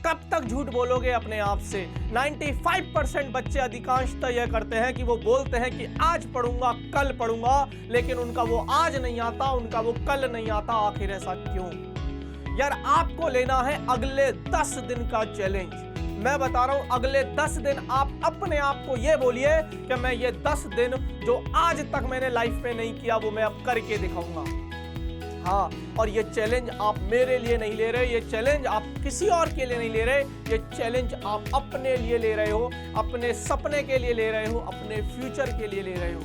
कब तक झूठ बोलोगे अपने आप से? 95% बच्चे अधिकांशतः यह करते हैं कि वो बोलते हैं कि आज पढ़ूंगा, कल पढ़ूंगा, लेकिन उनका वो आज नहीं आता, उनका वो कल नहीं आता। आखिर ऐसा क्यों? यार आपको लेना है अगले 10 दिन का चैलेंज। मैं बता रहा हूं, अगले 10 दिन आप अपने आप को ये बोलिए कि मैं ये 10 दिन जो आज तक मैंने लाइफ में नहीं किया वो मैं अब करके दिखाऊंगा। हाँ, और ये चैलेंज आप मेरे लिए नहीं ले रहे, ये चैलेंज आप किसी और के लिए नहीं ले रहे, ये चैलेंज आप अपने लिए ले रहे हो, अपने सपने के लिए ले रहे हो, अपने फ्यूचर के लिए ले रहे हो,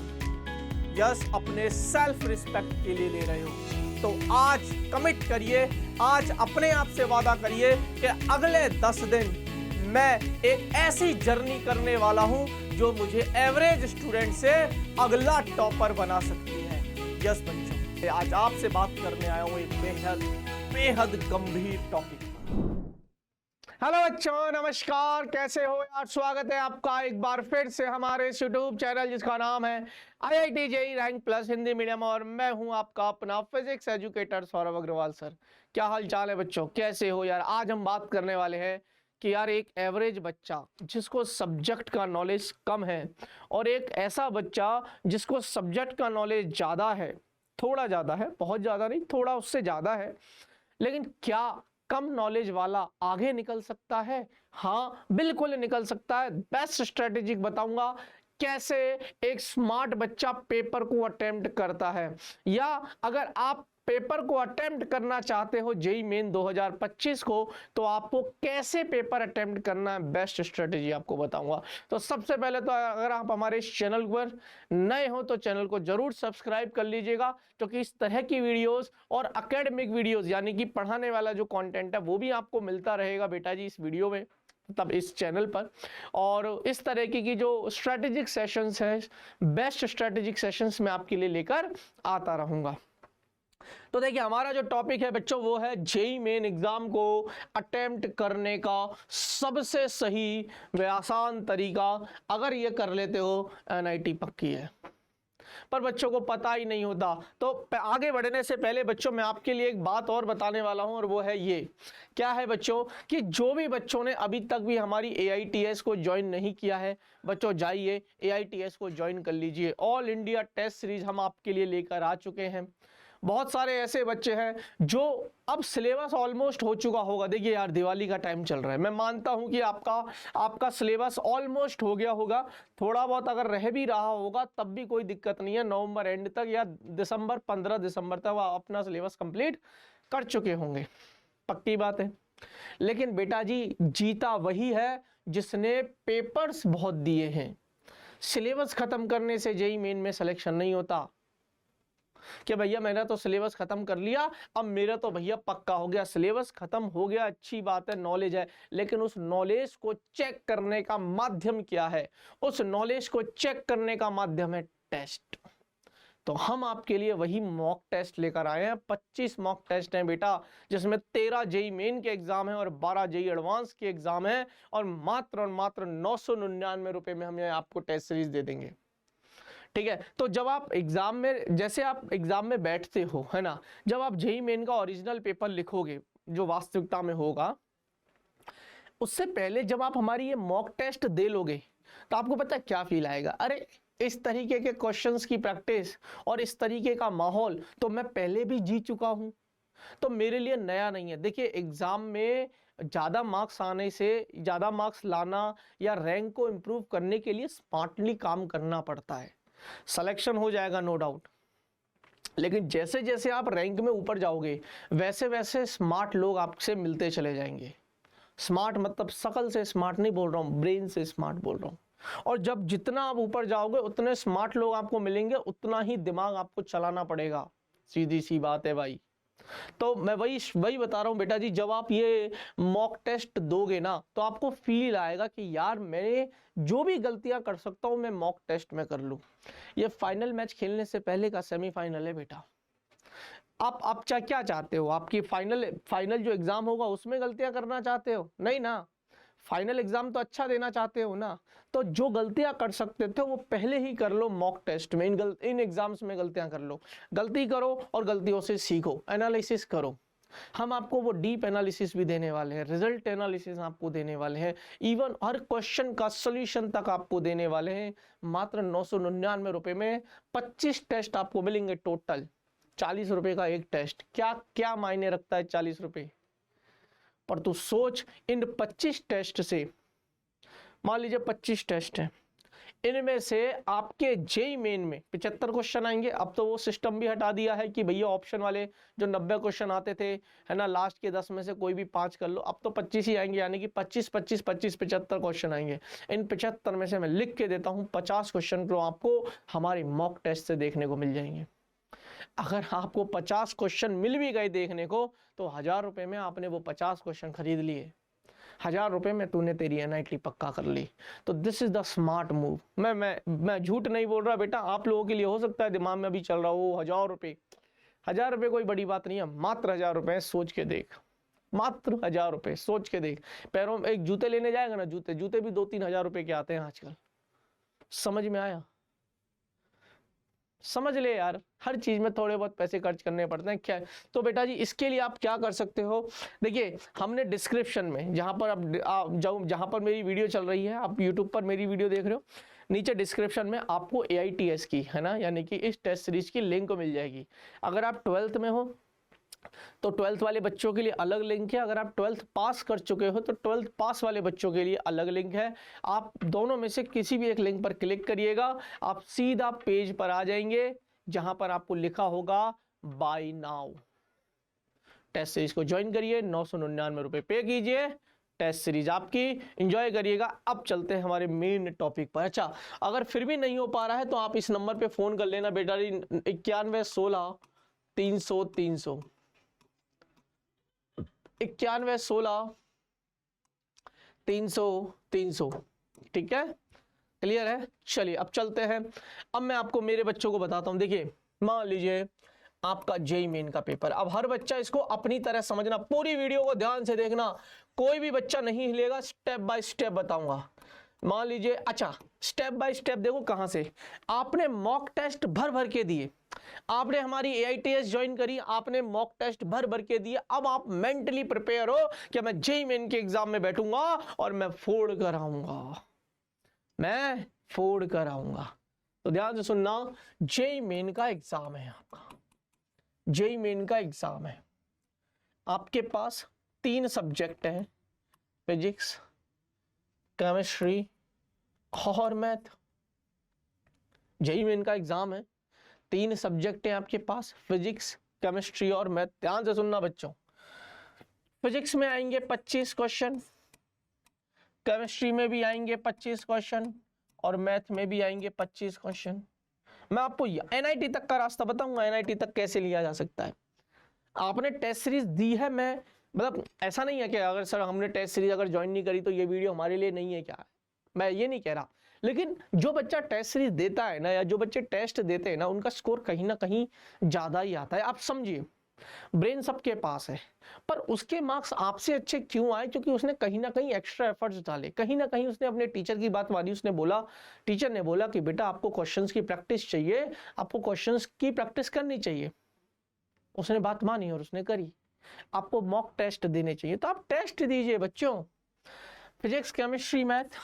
यस, अपने सेल्फ रिस्पेक्ट के लिए ले रहे हो। तो आज कमिट करिए, आज अपने आप से वादा करिए कि अगले 10 दिन मैं एक ऐसी जर्नी करने वाला हूं जो मुझे एवरेज स्टूडेंट से अगला टॉपर बना सकती है। यस बच्चों, आज आपसे बात करने आया हूं एक बेहद गंभीर टॉपिक। हेलो बच्चों, नमस्कार, कैसे हो यार? स्वागत है आपका एक बार फिर से हमारे इस यूट्यूब चैनल जिसका नाम है IIT JEE rank plus Hindi medium, और मैं हूं आपका अपना physics educator Saurabh Agarwal sir. क्या हाल चाल है बच्चों, कैसे हो यार? आज हम बात करने वाले हैं कि यार एक एवरेज बच्चा जिसको सब्जेक्ट का नॉलेज कम है और एक ऐसा बच्चा जिसको सब्जेक्ट का नॉलेज ज़्यादा है, थोड़ा ज़्यादा है, बहुत ज़्यादा नहीं, थोड़ा उससे ज़्यादा है, लेकिन क्या कम नॉलेज वाला आगे निकल सकता है? हाँ बिल्कुल निकल सकता है। बेस्ट स्ट्रेटेजी बताऊंगा कैसे एक स्मार्ट बच्चा पेपर को अटेम्प्ट करता है, या अगर आप पेपर को अटेम्प्ट करना चाहते हो JEE मेन 2025 को, तो आपको कैसे पेपर अटेम्प्ट करना है, बेस्ट स्ट्रेटेजी आपको बताऊंगा। तो सबसे पहले तो अगर आप हमारे इस चैनल पर नए हो तो चैनल को जरूर सब्सक्राइब कर लीजिएगा, क्योंकि इस तरह की वीडियोस और एकेडमिक वीडियोस यानी कि पढ़ाने वाला जो कंटेंट है वो भी आपको मिलता रहेगा बेटा जी इस वीडियो में, तब इस चैनल पर। और इस तरह की जो स्ट्रेटेजिक सेशंस हैं, बेस्ट स्ट्रेटेजिक सेशंस मैं आपके लिए लेकर आता रहूंगा। तो देखिए हमारा जो टॉपिक है बच्चों वो है JEE मेन एग्जाम को अटेम्प्ट करने का सबसे सही व आसान तरीका। अगर ये कर लेते हो NIT पक्की है। पर बच्चों को पता ही नहीं होता। तो आगे बढ़ने से पहले बच्चों मैं आपके लिए एक बात और बताने वाला हूं, और वो है ये, क्या है बच्चों कि जो भी बच्चों ने अभी तक भी हमारी AITS को ज्वाइन नहीं किया है, बच्चों जाइए AITS को ज्वाइन कर लीजिए। ऑल इंडिया टेस्ट सीरीज हम आपके लिए लेकर आ चुके हैं। बहुत सारे ऐसे बच्चे हैं जो अब सिलेबस ऑलमोस्ट हो चुका होगा। देखिए यार दिवाली का टाइम चल रहा है, मैं मानता हूं कि आपका सिलेबस ऑलमोस्ट हो गया होगा, थोड़ा बहुत अगर रह भी रहा होगा तब भी कोई दिक्कत नहीं है। नवंबर एंड तक या 15 दिसंबर तक आप अपना सिलेबस कंप्लीट कर चुके होंगे, पक्की बात है। लेकिन बेटा जी जीता वही है जिसने पेपर्स बहुत दिए हैं। सिलेबस खत्म करने से JEE मेन में सिलेक्शन नहीं होता कि भैया मैंने तो सिलेबस खत्म कर लिया, अब मेरा तो भैया पक्का हो गया। सिलेबस खत्म हो गया, अच्छी बात है, नॉलेज है, लेकिन उस नॉलेज को चेक करने का माध्यम क्या है? उस नॉलेज को चेक करने का माध्यम है टेस्ट। तो हम आपके लिए वही मॉक टेस्ट लेकर आए हैं। 25 मॉक टेस्ट हैं बेटा, जिसमें 13 JEE मेन के एग्जाम है और 12 JEE एडवांस के एग्जाम है, और मात्र 999 रुपए में हम आपको टेस्ट सीरीज दे देंगे। ठीक है, तो जब आप एग्जाम में, जैसे आप एग्जाम में बैठते हो है ना, जब आप JEE मेन का ओरिजिनल पेपर लिखोगे जो वास्तविकता में होगा, उससे पहले जब आप हमारी ये मॉक टेस्ट दे लोगे तो आपको पता है क्या फील आएगा? अरे इस तरीके के क्वेश्चंस की प्रैक्टिस और इस तरीके का माहौल तो मैं पहले भी जी चुका हूं, तो मेरे लिए नया नहीं है। देखिए एग्जाम में ज्यादा मार्क्स आने से, ज्यादा मार्क्स लाना या रैंक को इंप्रूव करने के लिए स्मार्टली काम करना पड़ता है। सिलेक्शन हो जाएगा नो डाउट, लेकिन जैसे जैसे आप रैंक में ऊपर जाओगे वैसे वैसे स्मार्ट लोग आपसे मिलते चले जाएंगे। स्मार्ट मतलब शकल से स्मार्ट नहीं बोल रहा हूँ, ब्रेन से स्मार्ट बोल रहा हूँ। और जब जितना आप ऊपर जाओगे उतने स्मार्ट लोग आपको मिलेंगे, उतना ही दिमाग आपको चलाना पड़ेगा, सीधी सी बात है भाई। तो मैं वही बता रहा हूँ बेटा जी, जब आप ये मॉक टेस्ट दोगे ना तो आपको फील आएगा कि यार मैं जो भी गलतियां कर सकता हूं मैं मॉक टेस्ट में कर लूं। ये फाइनल मैच खेलने से पहले का सेमीफाइनल है बेटा। आप क्या चाहते हो? आपकी फाइनल जो एग्जाम होगा उसमें गलतियां करना चाहते हो? नहीं ना, फाइनल एग्जाम तो अच्छा देना चाहते हो ना। तो जो गलतियां कर सकते थे वो पहले ही कर लो मॉक टेस्ट में। इन एग्जाम्स में गलतियां कर लो, गलती करो और गलतियों से सीखो, एनालिसिस करो। हम आपको वो डीप एनालिसिस भी देने वाले हैं, रिजल्ट एनालिसिस आपको देने वाले हैं, इवन हर क्वेश्चन का सोल्यूशन तक आपको देने वाले हैं। मात्र 999 रुपए में 25 टेस्ट आपको मिलेंगे टोटल। 40 रुपए का एक टेस्ट, क्या क्या मायने रखता है 40 रुपए। पर तू सोच, इन 25 टेस्ट से, मान लीजिए 25 टेस्ट हैं, इनमें से आपके जेई मेन में 75 क्वेश्चन आएंगे। अब तो वो सिस्टम भी हटा दिया है कि भैया ऑप्शन वाले जो 90 क्वेश्चन आते थे, है ना, लास्ट के 10 में से कोई भी 5 कर लो। अब तो 25 ही आएंगे, यानी कि 25 25 25 75 क्वेश्चन आएंगे। इन 75 में से मैं लिख के देता हूँ 50 क्वेश्चन तो आपको हमारी मॉक टेस्ट से देखने को मिल जाएंगे। अगर आपको 50 क्वेश्चन मिल भी गए देखने को, तो 1000 रुपये में आपने वो 50 क्वेश्चन खरीद लिए। 1000 रुपये में तूने तेरी एनआईटी पक्का कर ली। तो this is the smart move. मैं झूठ नहीं बोल रहा बेटा, आप लोगों के लिए हो सकता है दिमाग में अभी चल रहा हो 1000 रुपये। 1000 रुपये कोई बड़ी बात नहीं है, मात्र 1000 रुपये, सोच के देख, मात्र 1000 रुपये, सोच के देख। पैरों में एक जूते लेने जाएगा ना, जूते भी 2-3 हजार रुपये के आते हैं आजकल। समझ में आया? समझ ले यार, हर चीज में थोड़े बहुत पैसे खर्च करने पड़ते हैं। क्या तो बेटा जी, इसके लिए आप क्या कर सकते हो, देखिए हमने डिस्क्रिप्शन में, जहां पर आप जहां पर मेरी वीडियो चल रही है, आप यूट्यूब पर मेरी वीडियो देख रहे हो, नीचे डिस्क्रिप्शन में आपको AITS की, है ना, यानी कि इस टेस्ट सीरीज की लिंक मिल जाएगी। अगर आप 12th में हो तो 12th वाले बच्चों के लिए अलग लिंक है। अगर आप 12th पास कर चुके हो तो 12th पास वाले बच्चों के लिए अलग लिंक है। आप दोनों में से किसी भी एक लिंक पर क्लिक करिएगा, आप सीधा पेज पर आ जाएंगे जहां पर आपको लिखा होगा बाय नाउ। टेस्ट सीरीज को ज्वाइन करिए, 999 रुपये पे कीजिए, टेस्ट सीरीज आपकी, एंजॉय करिएगा। अब चलते हैं हमारे मेन टॉपिक पर। अच्छा, अगर फिर भी नहीं हो पा रहा है तो आप इस नंबर पे फोन कर लेना बेटा जी, 91 16 300 300, 91 16 300 300। ठीक है, क्लियर है? चलिए अब चलते हैं। अब मैं आपको मेरे बच्चों को बताता हूं। देखिए, मान लीजिए आपका जेईई मेन का पेपर। अब हर बच्चा इसको अपनी तरह समझना, पूरी वीडियो को ध्यान से देखना, कोई भी बच्चा नहीं हिलेगा, स्टेप बाय स्टेप बताऊंगा। मान लीजिए, अच्छा स्टेप बाय स्टेप देखो, कहां से आपने मॉक टेस्ट भर भर के दिए, आपने हमारी AITS ज्वाइन करी, आपने मॉक टेस्ट भर भर के दिए। अब आप मेंटली प्रिपेयर हो कि मैं जेईई मेन के एग्जाम में बैठूंगा और मैं फोड़ कर आऊंगा, मैं फोड़ कर आऊंगा। तो ध्यान से सुनना, जेईई मेन का एग्जाम है आपका, जेईई मेन का एग्जाम है। आपके पास 3 सब्जेक्ट हैं, फिजिक्स, केमिस्ट्री और मैथ। जेईई मेन का एग्जाम है, 3 सब्जेक्ट हैं आपके पास, फिजिक्स, केमिस्ट्री और मैथ। ध्यान से सुनना बच्चों, फिजिक्स में आएंगे 25 क्वेश्चन, केमिस्ट्री में भी आएंगे 25 क्वेश्चन और मैथ में भी आएंगे 25 क्वेश्चन। मैं आपको एनआईटी तक का रास्ता बताऊंगा, एनआईटी तक कैसे लिया जा सकता है। आपने टेस्ट सीरीज दी है, मैं मतलब ऐसा नहीं है कि अगर सर हमने टेस्ट सीरीज अगर ज्वाइन नहीं करी तो ये वीडियो हमारे लिए नहीं है, क्या मैं ये नहीं कह रहा, लेकिन जो बच्चा टेस्ट सीरीज देता है ना, या जो बच्चे टेस्ट देते हैं ना, उनका स्कोर कहीं ना कहीं ज्यादा ही आता है। आप समझिए, ब्रेन सबके पास है, पर उसके मार्क्स आपसे अच्छे क्यों आए? क्योंकि उसने कहीं ना कहीं एक्स्ट्रा एफर्ट्स डाले, कहीं ना कहीं उसने अपने टीचर की बात मानी। उसने बोला, टीचर ने बोला कि बेटा आपको क्वेश्चंस की प्रैक्टिस चाहिए, आपको क्वेश्चंस की प्रैक्टिस करनी चाहिए। उसने बात मानी और उसने करी। आपको मॉक टेस्ट देने चाहिए तो आप टेस्ट दीजिए बच्चों। फिजिक्स, केमिस्ट्री, मैथ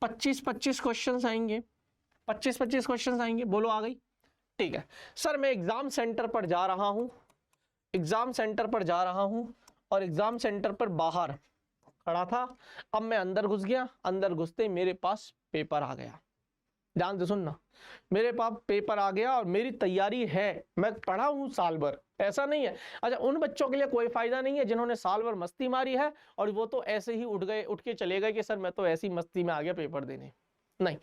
25-25 क्वेश्चंस आएंगे, 25-25 क्वेश्चंस आएंगे। बोलो आ गई? ठीक है सर, मैं एग्जाम सेंटर पर जा रहा हूं, एग्जाम सेंटर पर जा रहा हूं और एग्जाम सेंटर पर बाहर खड़ा था, अब मैं अंदर घुस गया, अंदर घुसते मेरे पास पेपर आ गया। ध्यान से सुनना, मेरे पास पेपर आ गया और मेरी तैयारी है, मैं पढ़ा हूं साल भर, ऐसा नहीं है। अच्छा, उन बच्चों के लिए कोई फायदा नहीं है जिन्होंने साल भर मस्ती मारी है और वो तो ऐसे ही उठ के चले गए कि सर मैं तो ऐसी मस्ती में आ गया पेपर देने। नहीं,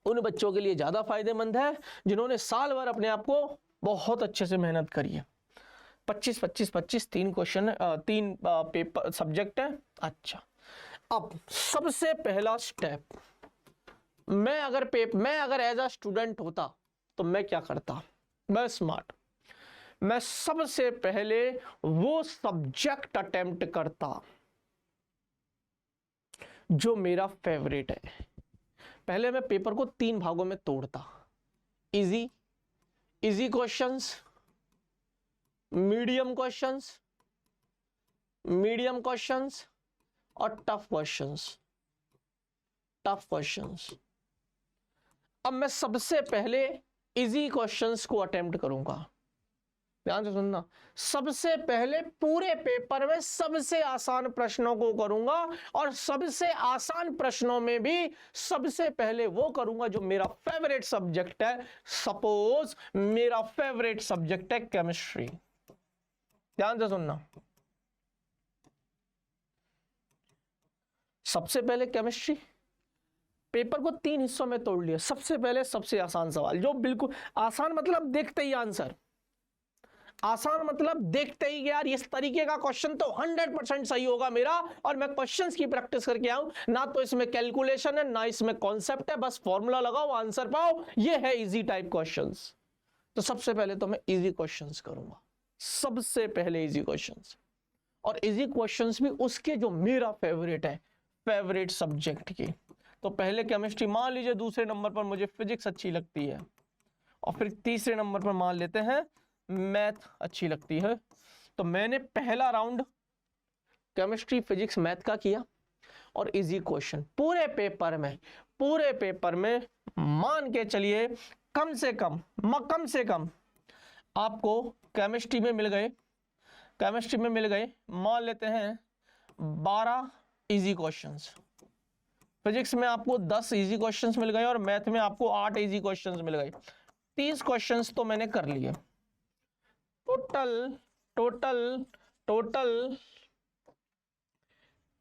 उन बच्चों के लिए ज्यादा फायदेमंद है जिन्होंने साल भर अपने आप को बहुत अच्छे से मेहनत करी है। 25-25-25 3 क्वेश्चन, 3 पेपर सब्जेक्ट है। अच्छा, अब सबसे पहला स्टेप, मैं अगर एज अ स्टूडेंट होता तो मैं क्या करता? मैं स्मार्ट, मैं सबसे पहले वो सब्जेक्ट अटेम्प्ट करता जो मेरा फेवरेट है। पहले मैं पेपर को 3 भागों में तोड़ता, इजी क्वेश्चंस, मीडियम क्वेश्चंस और टफ क्वेश्चंस। अब मैं सबसे पहले इजी क्वेश्चंस को अटेम्प्ट करूंगा, ध्यान से सुनना। सबसे पहले पूरे पेपर में सबसे आसान प्रश्नों को करूंगा, और सबसे आसान प्रश्नों में भी सबसे पहले वो करूंगा जो मेरा फेवरेट सब्जेक्ट है। सपोज मेरा फेवरेट सब्जेक्ट है केमिस्ट्री, ध्यान से सुनना। सबसे पहले केमिस्ट्री, पेपर को 3 हिस्सों में तोड़ लिया। सबसे पहले सबसे आसान सवाल, जो बिल्कुल आसान मतलब देखते ही आंसर, आसान मतलब देखते ही यार इस तरीके का क्वेश्चन तो 100% सही होगा मेरा, और मैं क्वेश्चंस की प्रैक्टिस करके आऊं ना, तो इसमें कैलकुलेशन है ना इसमें कॉन्सेप्ट है, बस फॉर्मूला लगाओ आंसर पाओ, ये है इजी टाइप क्वेश्चंस। तो सबसे पहले तो मैं इजी क्वेश्चंस करूंगा, सबसे पहले इजी क्वेश्चंस, और इजी क्वेश्चंस भी उसके जो मेरा फेवरेट है, फेवरेट सब्जेक्ट की। तो पहले केमिस्ट्री मान लीजिए, दूसरे नंबर पर मुझे फिजिक्स अच्छी लगती है, और फिर तीसरे नंबर पर मान लेते हैं मैथ अच्छी लगती है। तो मैंने पहला राउंड केमिस्ट्री फिजिक्स मैथ का किया, और इजी क्वेश्चन पूरे पेपर में मान के चलिए कम से कम आपको केमिस्ट्री में मिल गए मान लेते हैं 12 इजी क्वेश्चंस, फिजिक्स में आपको 10 इजी क्वेश्चंस मिल गए, और मैथ में आपको 8 इजी क्वेश्चंस मिल गए। 30 क्वेश्चंस तो मैंने कर लिए। टोटल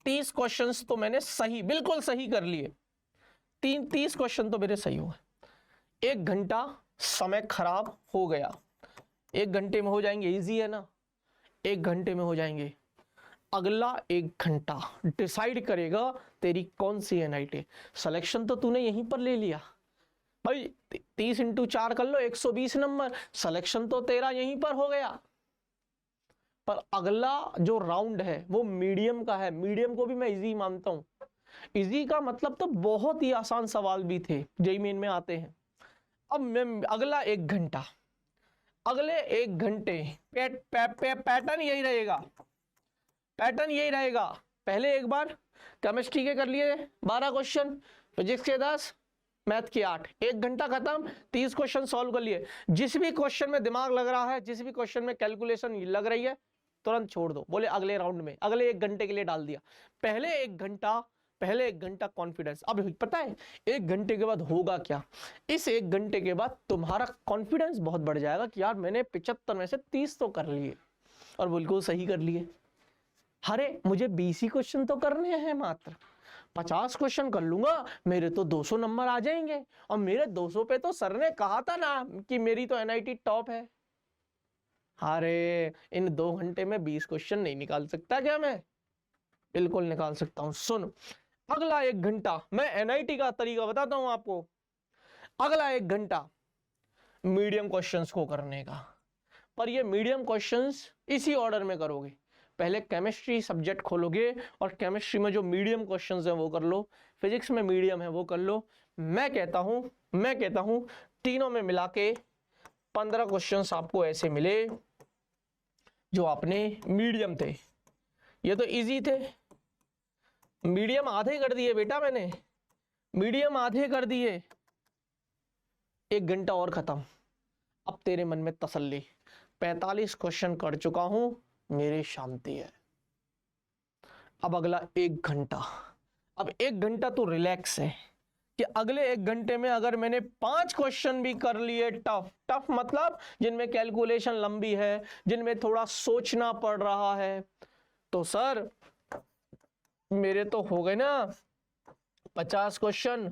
30 क्वेश्चंस तो मैंने बिल्कुल सही कर लिए। 30 क्वेश्चन तो मेरे सही हुए। 1 घंटा समय खराब हो गया। 1 घंटे में हो जाएंगे, इजी है ना, 1 घंटे में हो जाएंगे। अगला 1 घंटा डिसाइड करेगा तेरी कौन सी एनआईटी। सिलेक्शन तो तूने यहीं पर ले लिया भाई, 30 × 4 कर लो, 120 नंबर, सिलेक्शन तो तेरा यहीं पर हो गया। पर अगला जो राउंड है वो मीडियम का है। मीडियम को भी मैं इजी मानता हूं। इजी का मतलब तो बहुत ही आसान सवाल भी थे, जेईई मेन में आते हैं। अब मैं अगला 1 घंटा, अगले 1 घंटे पैटर्न यही रहेगा। पहले एक बार केमिस्ट्री के कर लिए 12 क्वेश्चन, फिजिक्स के 10, मैथ के 8, 1 घंटा खत्म, 30 क्वेश्चन सॉल्व कर लिए। जिस भी क्वेश्चन में दिमाग लग रहा है, जिस भी क्वेश्चन में कैलकुलेशन लग रही है, तुरंत छोड़ दो, बोले अगले राउंड में, अगले 1 घंटे के लिए डाल दिया। पहले एक घंटा कॉन्फिडेंस। अब पता है 1 घंटे के बाद होगा क्या? इस 1 घंटे के बाद तुम्हारा कॉन्फिडेंस बहुत बढ़ जाएगा कि यार मैंने 75 में से 30 तो कर लिए, और बिल्कुल सही कर लिए। अरे मुझे 20 ही क्वेश्चन तो करने हैं, मात्र 50 क्वेश्चन कर लूंगा, मेरे तो 200 नंबर आ जाएंगे, और मेरे 200 पे तो सर ने कहा था ना कि मेरी तो एनआईटी टॉप है। अरे इन 2 घंटे में 20 क्वेश्चन नहीं निकाल सकता क्या मैं? बिल्कुल निकाल सकता हूं। सुन, अगला 1 घंटा मैं एनआईटी का तरीका बताता हूं आपको। अगला 1 घंटा मीडियम क्वेश्चंस को करने का, पर ये मीडियम क्वेश्चंस इसी ऑर्डर में करोगे। पहले केमिस्ट्री सब्जेक्ट खोलोगे, और केमिस्ट्री में जो मीडियम क्वेश्चंस हैं वो कर लो, फिजिक्स में मीडियम है वो कर लो। मैं कहता हूं तीनों में मिला के 15 क्वेश्चंस आपको ऐसे मिले जो आपने मीडियम थे। ये तो इजी थे, मीडियम आधे कर दिए बेटा मैंने, मीडियम आधे कर दिए। 1 घंटा और खत्म। अब तेरे मन में तसल्ली, 45 क्वेश्चन कर चुका हूं, मेरी शांति है। अब अगला 1 घंटा, अब 1 घंटा तो रिलैक्स है कि अगले 1 घंटे में अगर मैंने 5 क्वेश्चन भी कर लिए टफ मतलब जिनमें कैलकुलेशन लंबी है, जिनमें थोड़ा सोचना पड़ रहा है, तो सर मेरे तो हो गए ना 50 क्वेश्चन,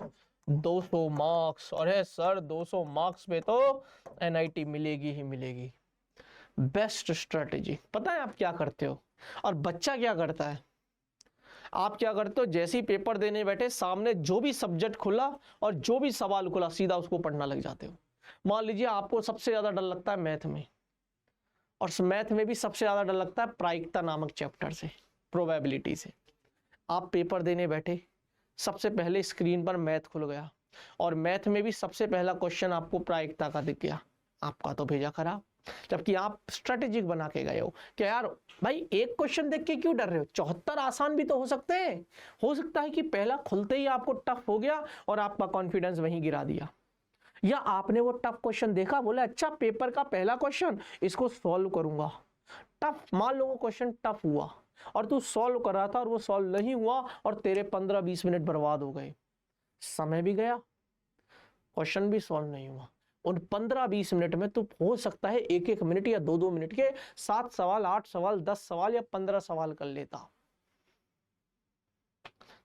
200 मार्क्स। और है सर 200 मार्क्स पे तो एनआईटी मिलेगी ही मिलेगी। Best strategy. पता है आप क्या करते हो और बच्चा क्या करता है? आप क्या करते हो, जैसे ही पेपर देने बैठे सामने जो भी सब्जेक्ट खुला और जो भी सवाल खुला सीधा उसको पढ़ना लग जाते हो। मान लीजिए आपको सबसे ज्यादा डर लगता है मैथ में, और मैथ में भी सबसे ज्यादा डर लगता है प्रायिकता नामक चैप्टर से, प्रोबेबिलिटी से। आप पेपर देने बैठे, सबसे पहले स्क्रीन पर मैथ खुल गया, और मैथ में भी सबसे पहला क्वेश्चन आपको प्रायिकता का दिख गया, आपका तो भेजा खराब। जबकि आप स्ट्रेटेजिक बना के गए हो कि यार भाई एक क्वेश्चन देख के क्यों डर रहे हो, 74 आसान भी तो हो सकते हैं। हो सकता है कि पहला खुलते ही आपको टफ हो गया और आपका कॉन्फिडेंस वहीं गिरा दिया, या आपने वो टफ क्वेश्चन देखा, बोला अच्छा पेपर का पहला क्वेश्चन इसको सॉल्व करूंगा, टफ, मान लो वो क्वेश्चन टफ हुआ और तू सॉल्व कर रहा था और वो सॉल्व नहीं हुआ और तेरे 15-20 मिनट बर्बाद हो गए, समय भी गया, क्वेश्चन भी सॉल्व नहीं हुआ। उन 15-20 मिनट में तो हो सकता है 1-1 मिनट या 2-2 मिनट के 7 सवाल, 8 सवाल, 10 सवाल या 15 सवाल कर लेता,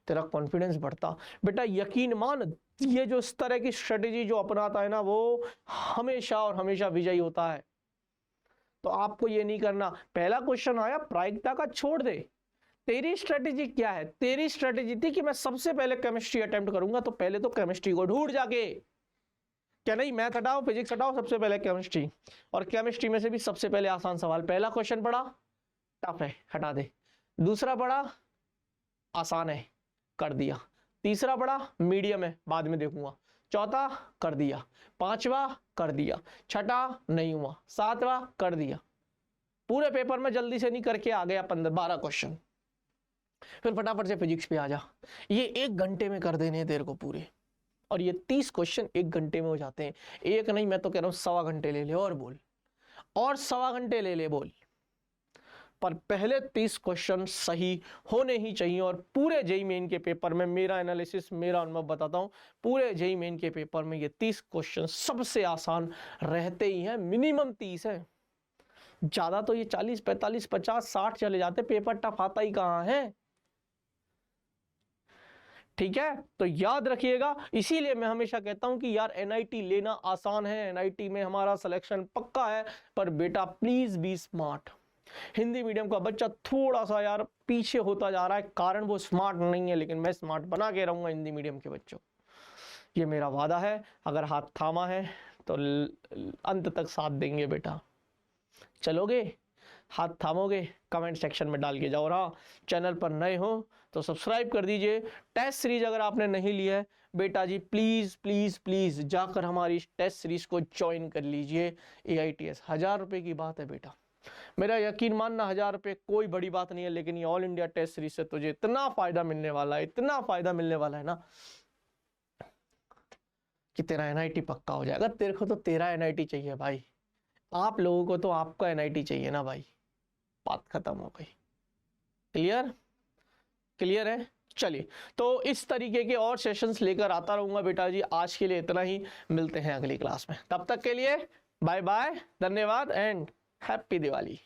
तेरा कॉन्फिडेंस बढ़ता। बेटा यकीन मान, ये जो इस तरह की स्ट्रेटेजी जो अपनाता है ना, वो हमेशा और हमेशा विजयी होता है। तो आपको ये नहीं करना, पहला क्वेश्चन आया प्रायिकता का छोड़ दे। तेरी स्ट्रेटेजी क्या है? तेरी स्ट्रेटेजी थी कि मैं सबसे पहले केमिस्ट्री अटेम्प्ट करूंगा, तो पहले तो केमिस्ट्री को ढूंढ जाके, क्या नहीं, मैथ हटाओ, फिजिक्स हटाओ, सबसे पहले केमिस्ट्री, और केमिस्ट्री में से भी सबसे पहले आसान सवाल। पहला क्वेश्चन पढ़ा टफ है, हटा दे। दूसरा पढ़ा आसान है, कर दिया। तीसरा पढ़ा मीडियम है, बाद में देखूंगा। चौथा कर दिया। पांचवा कर दिया। छठा नहीं हुआ। सातवां कर दिया। पूरे पेपर में जल्दी से नहीं करके आ गया 15-12 क्वेश्चन। फिर फटाफट से फिजिक्स पे आ जा, ये 1 घंटे में कर देने हैं तेरे को पूरे, और ये 30 क्वेश्चन 1 घंटे में हो जाते हैं। एक नहीं, मैं तो कह रहा हूं 1.25 घंटे ले ले और बोल, और 1.25 घंटे ले ले बोल, पर पहले 30 क्वेश्चन सही होने ही चाहिए। और पूरे जेईई मेन के पेपर में, मेरा एनालिसिस, मेरा अनुभव बताता हूं, पूरे जेईई मेन के पेपर में ये 30 क्वेश्चन सबसे आसान रहते ही हैं, मिनिमम 30 है, ज्यादा तो ये 40, 45, 50, 60 चले जाते, पेपर टफ आता ही कहां है। ठीक है, तो याद रखिएगा। इसीलिए मैं हमेशा कहता हूं कि यार एनआईटी लेना आसान है, एनआईटी में हमारा सिलेक्शन पक्का है, पर बेटा please be smart. Hindi medium का बच्चा थोड़ा सा यार पीछे होता जा रहा है, कारण वो स्मार्ट नहीं है, लेकिन मैं स्मार्ट बना के रहूंगा हिंदी मीडियम के बच्चों, ये मेरा वादा है। अगर हाथ थामा है तो अंत तक साथ देंगे बेटा, चलोगे, हाथ थामोगे, कमेंट सेक्शन में डाल के जाओ। रहा चैनल पर नए हो तो सब्सक्राइब कर दीजिए। टेस्ट सीरीज अगर आपने नहीं ली है बेटा जी, प्लीज प्लीज प्लीज जाकर हमारी टेस्ट सीरीज को ज्वाइन कर लीजिए। AITS 1000 रुपए की बात है बेटा, मेरा यकीन मानना 1000 रुपए कोई बड़ी बात नहीं है, लेकिन ये ऑल इंडिया टेस्ट सीरीज से तुझे इतना फायदा मिलने वाला है, इतना फायदा मिलने वाला है ना, कि तेरा NIT पक्का हो जाएगा। तेरे को तो तेरा NIT चाहिए भाई, आप लोगों को तो आपका NIT चाहिए ना भाई, बात खत्म हो गई। क्लियर? क्लियर है? चलिए, तो इस तरीके के और सेशंस लेकर आता रहूंगा बेटा जी। आज के लिए इतना ही, मिलते हैं अगली क्लास में, तब तक के लिए बाय बाय, धन्यवाद एंड हैप्पी दिवाली।